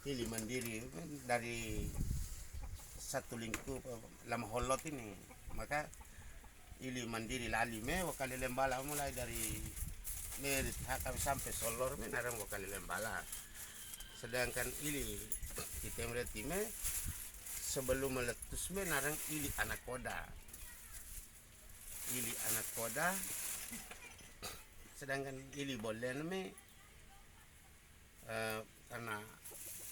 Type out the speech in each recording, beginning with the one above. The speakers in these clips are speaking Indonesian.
ili mandiri dari satu lingkup lama holot ini, maka ili mandiri lali me wakali lembala mulai dari Merit Hakam sampai Solor me narang wakali lembala. Sedangkan ili kita mereti me sebelum meletus me narang ili anakoda. Ili anakoda, sedangkan ili bolen me karena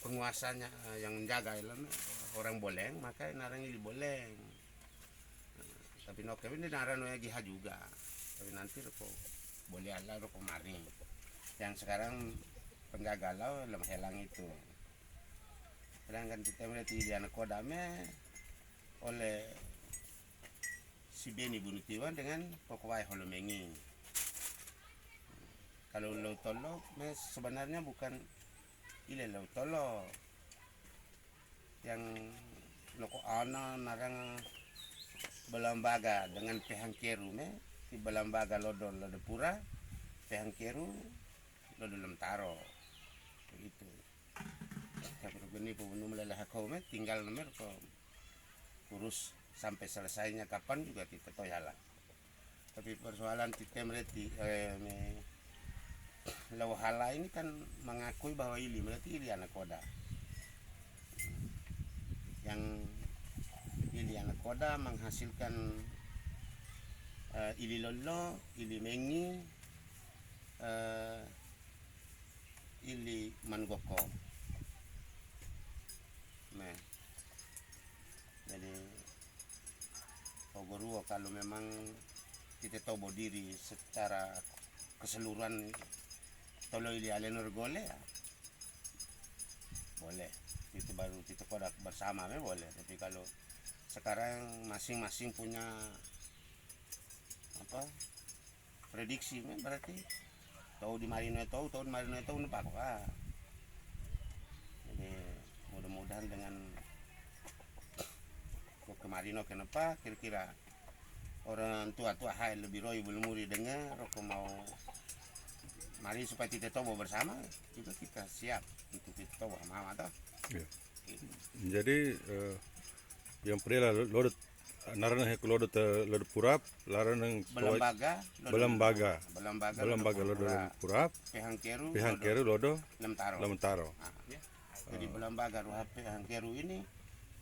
penguasanya yang menjaga orang boleng, maka narang ili boleng. Tapi noke ini narang giha juga, tapi nanti roko boleh ala roko mari yang sekarang penggagalau lemah helang itu. Sedangkan kita melihat ili anakoda me oleh si Beni Bunutiwan dengan Pokowai Holomengi. Kalau Lautolo sebenarnya bukan ile Lautolo yang loko ana narang Belambaga dengan Pehangkeru di Belambaga lodo pura Pehangkeru lodo lemtaro begitu. Tapi begini pun melelah kau tinggal nomor kau urus sampai selesainya kapan juga kita toyalah. Tapi persoalan kita mereti Lawhala ini kan mengakui bahwa ili berarti ili anakoda. Yang ili anakoda menghasilkan ili lolo, ili mengi, ili manggoko. Nah, jadi Ogorua kalau memang kita tahu diri secara keseluruhan tolo ili alenor gole ya boleh, itu baru kita kodak bersama boleh. Tapi kalau sekarang masing-masing punya apa prediksi berarti tahu di marino tahu nempak jadi mudah-mudahan dengan kemarin kenapa kira-kira orang tua-tua hai lebih roi belum muri dengar roko mau mari supaya kita tahu bersama juga kita siap untuk kita tahu sama atau ya. Jadi yang pria lodot narana hek lodot purap larang Belambaga lodot purap Pehangkeru lodo lemtaro. Jadi Belambaga ruha Pehangkeru ini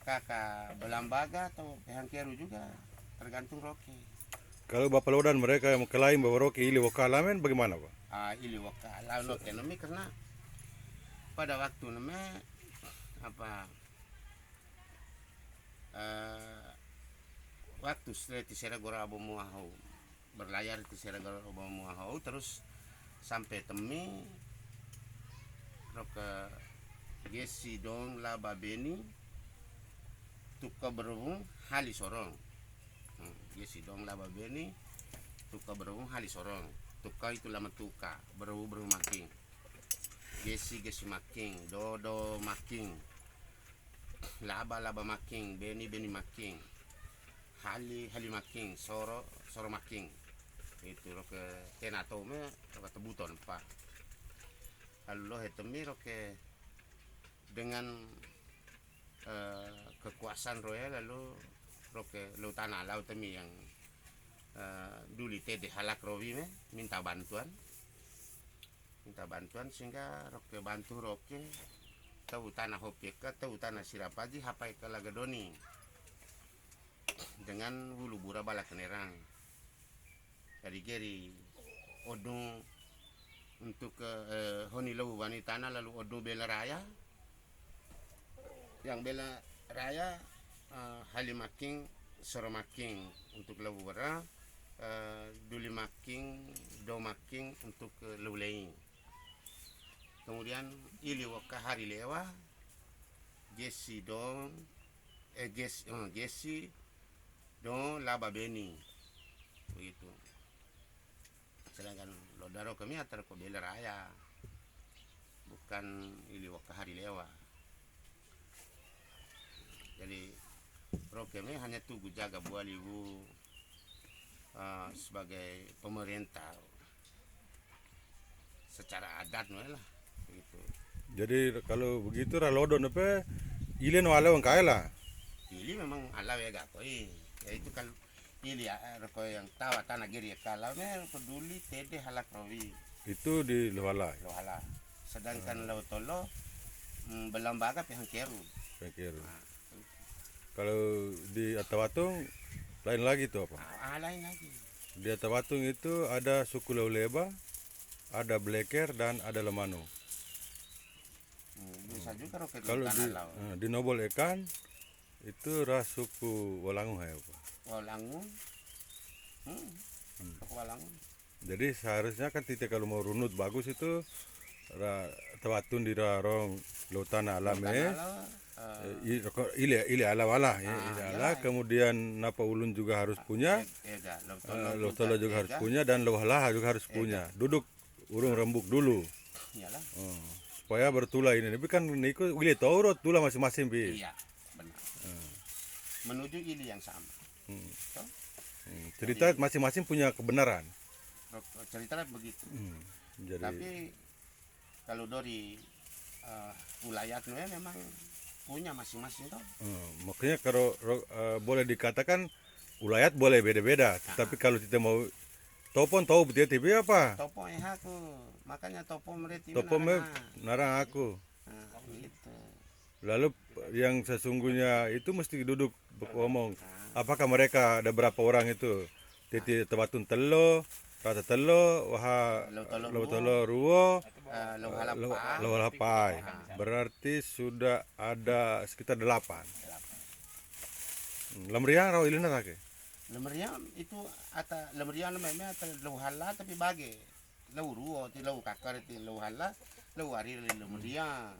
kakak Belambaga atau Pehangkeru juga tergantung roki. Kalau Bapak Lodan mereka yang mengklaim bahwa roki ili wakalamen bagaimana Pak? Ili wakala no kenami karena pada waktu nama apa waktu setelah tisera gora abo muahau berlayar tisera gora abo muahau terus sampai temi roke gesi dong laba beni tuka berhubung hali sorong gesi dong laba beni tuka berhubung hali sorong tuka itu lama tuka berhubung making gesi making dodo making laba making beni making hali making soro making itu roke tenato me roke tebuton pak lalu lo hetemi roke dengan kekuasaan royal lalu roke lo tanah laut temi yang duli tede halak robi minta bantuan sehingga roke bantu roke tahu tanah hopeka tahu tanah sirapaji hapai ke lagadoni dengan hulu bura bala kenerang dari geri odong untuk honi lau wanita tanah lalu odong bela raya yang bela raya halimaking soromaking untuk lau bura duli making do making untuk lulei. Kemudian ili waka hari lewa gesi dong gesi dong laba beni begitu. Sedangkan lodaro kami atar ko bela raya bukan ili waka hari lewa. Jadi rokeme hanya tunggu jaga bualiwu sebagai pemerintah secara adat lah begitu. Jadi kalau begitu ralodon apa ile no ala wang kaela. Ili memang ala ya gakoi. Ya itu kalau ili ya roko yang tawa tanah giri kalau peduli tede halak rawi Itu di Luhala. lo hala. Sedangkan lo tolo belambaga pihang keru. Pikir. Nah, Kalau di Atawatung lain lagi tuh apa? lain lagi. Di Atawatung itu ada suku Lauleba, ada Bleker dan ada Lemanu. Bisa juga roko Kalau tanah di laut. di Nobol Ekan itu ras suku Walangu ya Pak. Walangun. Walangun. Jadi seharusnya kan titik kalau mau runut bagus itu Tawatun di rarong lautan alame. Ile ala wala ya, ile ala. Kemudian napa ulun juga harus punya, Lotolo juga harus punya, dan Lohala juga harus punya. Duduk urung rembuk dulu. Iyalah. Supaya bertula ini. Tapi kan niku ile taurot tula masing-masing bi. Iya, benar. Menuju ili yang sama. Toh? Cerita masing-masing punya kebenaran. Ceritanya begitu. Jadi Tapi kalau dari wilayahnya memang punya masing-masing toh. makanya kalau boleh dikatakan ulayat boleh beda-beda. Tapi kalau kita mau topon tahu betul TV apa? Topo aku, makanya topo mereti Topo narang aku. gitu. Lalu yang sesungguhnya itu mesti duduk ngomong. Apakah mereka ada berapa orang itu? Titi Tabatun telo, rata telo, waha lo telo ruo, lo halapai. Berarti sudah ada sekitar 8. Lemriang raw ilina take. Lemeriam itu lemeriam memang ata hala tapi bage. Lau ruo ti lau kakar ti lau hala, lau ari lemeriam.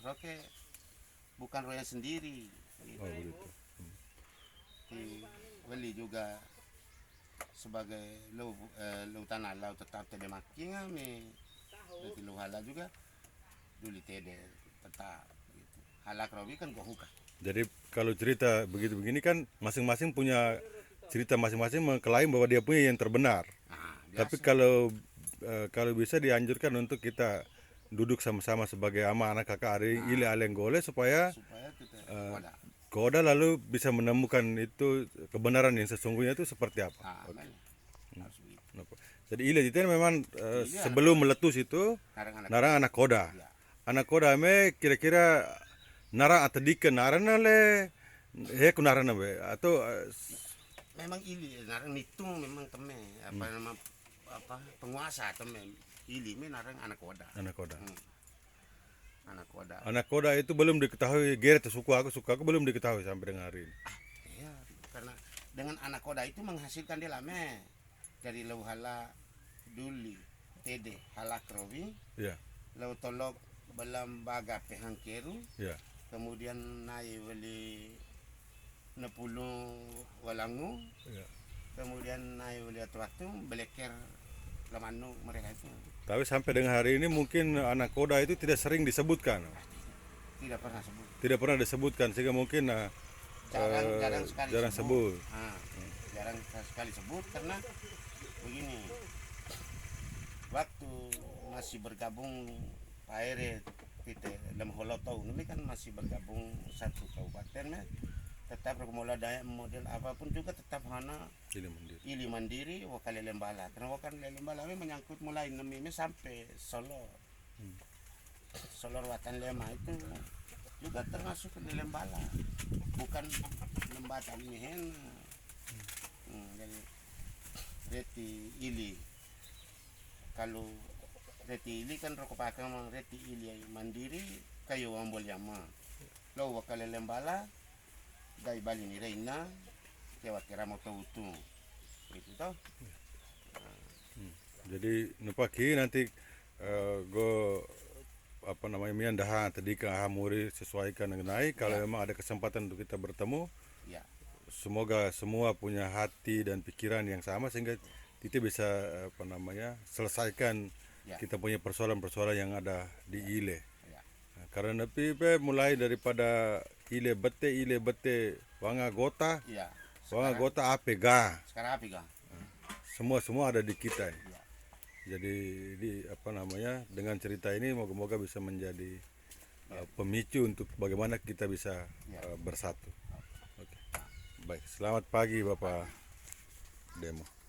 Oke. Bukan royan sendiri. Gitu. Oh begitu. Di Wali juga sebagai lau tanah lau tetap tede making kami. Jadi lau hala juga duli tede tetap gitu. Hala krawi kan gohuka. Jadi kalau cerita begitu begini kan masing-masing punya cerita masing-masing mengklaim bahwa dia punya yang terbenar. Tapi kalau bisa dianjurkan untuk kita duduk sama-sama sebagai ama anak kakak ari ile alenggole supaya kita koda lalu bisa menemukan itu kebenaran yang sesungguhnya itu seperti apa. harus begitu. Jadi ile itu memang sebelum meletus itu narang anak koda. Ya. Anak koda me kira-kira narang atau dike narana le he kunarana be atau Memang ili narang nitung memang teme nama penguasa teme ili me narang anak koda. anak koda. Anak koda. Anak koda itu belum diketahui geret suku aku belum diketahui sampai dengan hari ini. Iya, karena dengan anak koda itu menghasilkan dia lame dari lau hala duli tede hala krowi, Ya, lau tolok belambaga pehang keru, ya. kemudian naik beli 60 walangu, Ya. kemudian naik beli waktu beleker lemanu mereka itu Tapi sampai dengan hari ini mungkin anak koda itu tidak sering disebutkan. tidak pernah sebut. Tidak pernah disebutkan sehingga mungkin Jarang sekali jarang sebut. Jarang sekali sebut karena begini, waktu masih bergabung Pak Ere kita dalam holotou ini kan masih bergabung satu kabupaten tetap mulai daya model apapun juga tetap hana Ini mandiri. ili mandiri wakali lembala karena wakali lembala menyangkut mulai nemi sampai Solo Watan Lema itu juga termasuk di lembala bukan lembatan mihen jadi reti ili kalau reti ili kan rokok pakai reti ili mandiri kayu ambol yama lo wakali lembala dai bali ni reina kewa kira mau tahu itu toh. Jadi nupaki nanti go apa namanya mian daha tadi ke hamuri sesuaikan dengan naik kalau memang ada kesempatan untuk kita bertemu. Ya. Semoga semua punya hati dan pikiran yang sama sehingga kita bisa apa namanya selesaikan kita punya persoalan-persoalan yang ada di ile. Nah, karena pipe mulai daripada ile bete wanga gota Iya. wanga gota apega Sekarang apa ga? semua ada di kita. Jadi dengan cerita ini moga-moga bisa menjadi pemicu untuk bagaimana kita bisa bersatu. Oke. Baik, selamat pagi Bapak Demo.